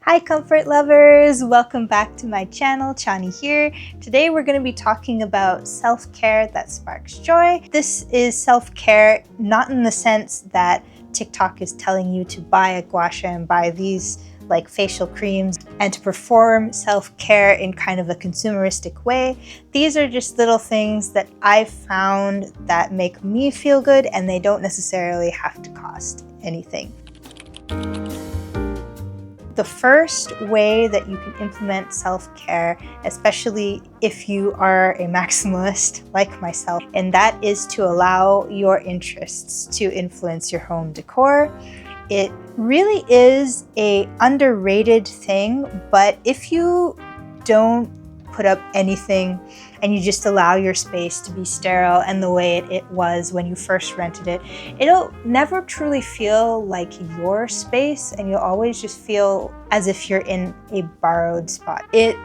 Hi comfort lovers, welcome back to my channel, Chani here. Today we're going to be talking about self-care that sparks joy. This is self-care not in the sense that TikTok is telling you to buy a gua sha and buy these like facial creams and to perform self-care in kind of a consumeristic way. These are just little things that I've found that make me feel good, and they don't necessarily have to cost anything. The first way that you can implement self-care, especially if you are a maximalist like myself, and that is to allow your interests to influence your home decor. It really is an underrated thing, but if you don't put up anything and you just allow your space to be sterile and the way it was when you first rented it, it'll never truly feel like your space, and you'll always just feel as if you're in a borrowed spot. It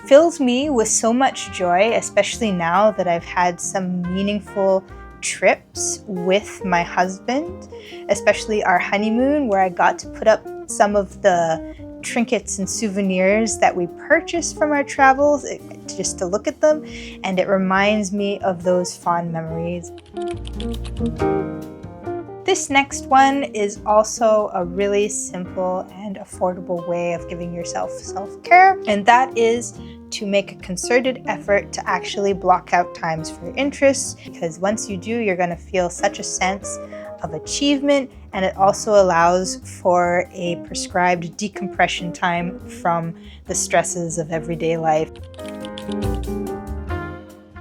fills me with so much joy, especially now that I've had some meaningful trips with my husband, especially our honeymoon, where I got to put up some of the trinkets and souvenirs that we purchased from our travels just to look at them, and it reminds me of those fond memories. This next one is also a really simple and affordable way of giving yourself self-care, and that is to make a concerted effort to actually block out times for your interests, because once you do, you're going to feel such a sense of achievement, and it also allows for a prescribed decompression time from the stresses of everyday life.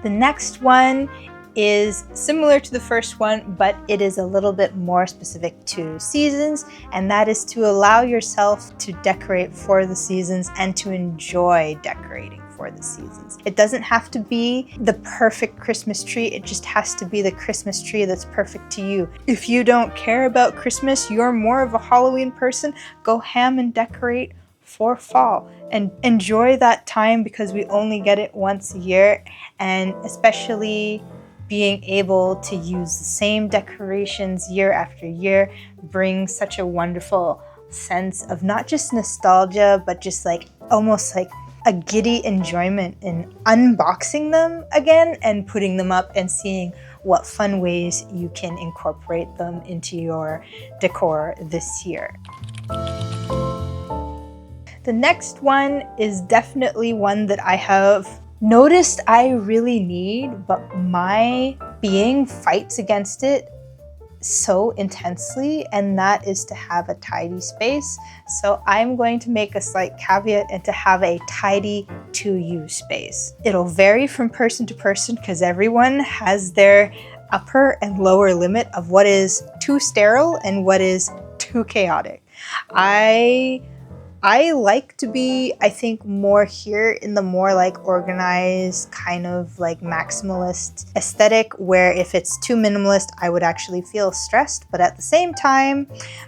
The next one is similar to the first one, but it is a little bit more specific to seasons, and that is to allow yourself to decorate for the seasons and to enjoy decorating for the seasons. It doesn't have to be the perfect Christmas tree, it just has to be the Christmas tree that's perfect to you. If you don't care about Christmas, you're more of a Halloween person, go ham and decorate for fall and enjoy that time, because we only get it once a year, and especially being able to use the same decorations year after year brings such a wonderful sense of not just nostalgia, but just like almost like a giddy enjoyment in unboxing them again and putting them up and seeing what fun ways you can incorporate them into your decor this year. The next one is definitely one that I have noticed I really need, but my being fights against it so intensely, and that is to have a tidy space. So I'm going to make a slight caveat and to have a tidy to you space. It'll vary from person to person because everyone has their upper and lower limit of what is too sterile and what is too chaotic. I like to be, I think, more here in the more like organized kind of like maximalist aesthetic, where if it's too minimalist, I would actually feel stressed. But at the same time,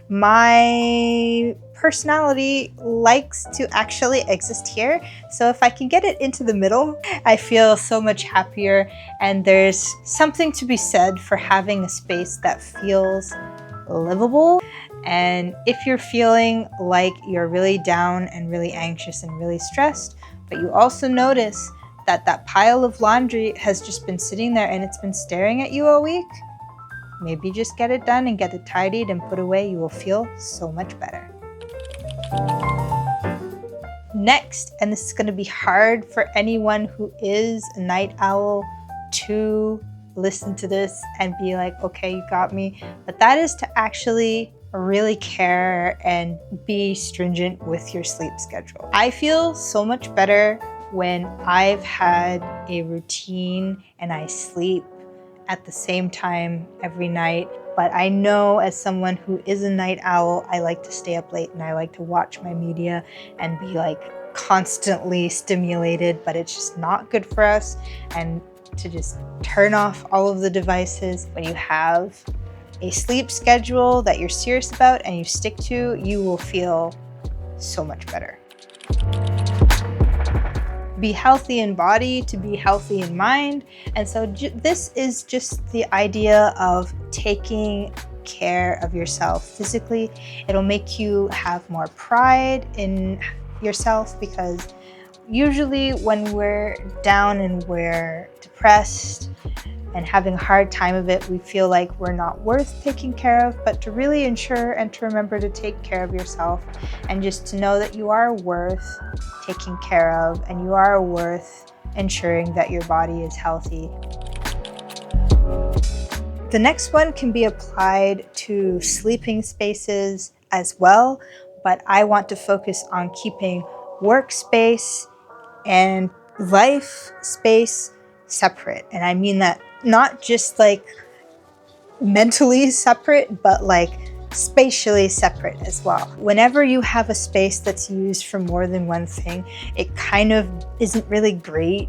my personality likes to actually exist here. So if I can get it into the middle, I feel so much happier. And there's something to be said for having a space that feels livable. And if you're feeling like you're really down and really anxious and really stressed, but you also notice that that pile of laundry has just been sitting there and it's been staring at you all week, maybe just get it done and get it tidied and put away. You will feel so much better. Next, and this is going to be hard for anyone who is a night owl to listen to this and be like, okay, you got me, but that is to actually really care and be stringent with your sleep schedule. I feel so much better when I've had a routine and I sleep at the same time every night. But I know as someone who is a night owl, I like to stay up late and I like to watch my media and be like constantly stimulated, but it's just not good for us. And to just turn off all of the devices. When you have a sleep schedule that you're serious about and you stick to, you will feel so much better. Be healthy in body to be healthy in mind. And so this is just the idea of taking care of yourself physically. It'll make you have more pride in yourself, because usually when we're down and we're depressed and having a hard time of it, we feel like we're not worth taking care of. But to really ensure and to remember to take care of yourself, and just to know that you are worth taking care of, and you are worth ensuring that your body is healthy. The next one can be applied to sleeping spaces as well, but I want to focus on keeping workspace and life space separate. And I mean that not just like mentally separate, but like spatially separate as well. Whenever you have a space that's used for more than one thing, it kind of isn't really great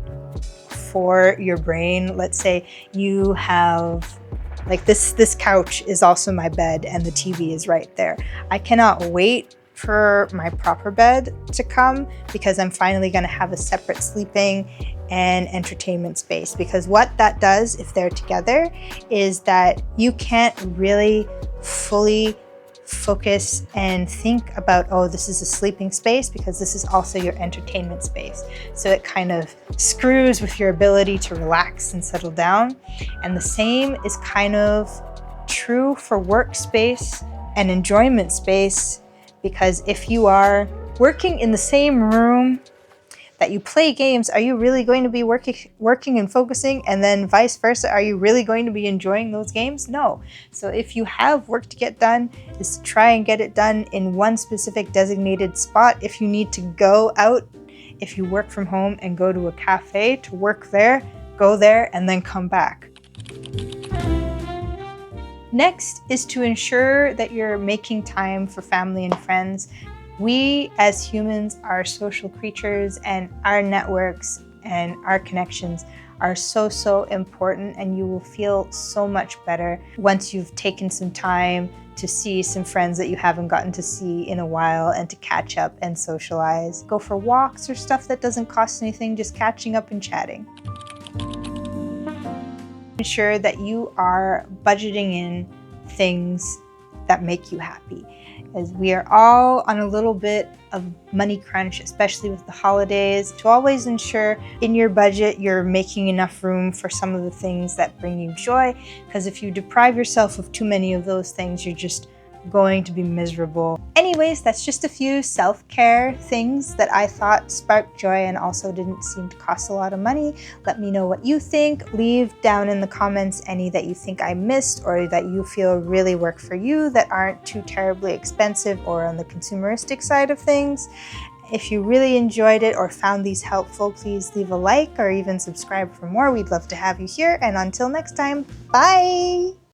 for your brain. Let's say you have like this couch is also my bed and the TV is right there. I cannot wait for my proper bed to come, because I'm finally going to have a separate sleeping and entertainment space. Because what that does, if they're together, is that you can't really fully focus and think about, oh, this is a sleeping space, because this is also your entertainment space. So it kind of screws with your ability to relax and settle down. And the same is kind of true for workspace and enjoyment space, because if you are working in the same room that you play games, are you really going to be working and focusing? And then vice versa, are you really going to be enjoying those games? No. So if you have work to get done, is to try and get it done in one specific designated spot. If you need to go out, if you work from home and go to a cafe to work there, go there and then come back. Next is to ensure that you're making time for family and friends. We as humans are social creatures, and our networks and our connections are so important, and you will feel so much better once you've taken some time to see some friends that you haven't gotten to see in a while, and to catch up and socialize. Go for walks or stuff that doesn't cost anything, just catching up and chatting. Ensure that you are budgeting in things that make you happy, as we are all on a little bit of money crunch, especially with the holidays. To always ensure in your budget you're making enough room for some of the things that bring you joy, because if you deprive yourself of too many of those things, you're just going to be miserable. Anyways, that's just a few self-care things that I thought sparked joy and also didn't seem to cost a lot of money. Let me know what you think. Leave down in the comments any that you think I missed, or that you feel really work for you, that aren't too terribly expensive or on the consumeristic side of things. If you really enjoyed it or found these helpful, please leave a like or even subscribe for more. We'd love to have you here. And until next time, bye!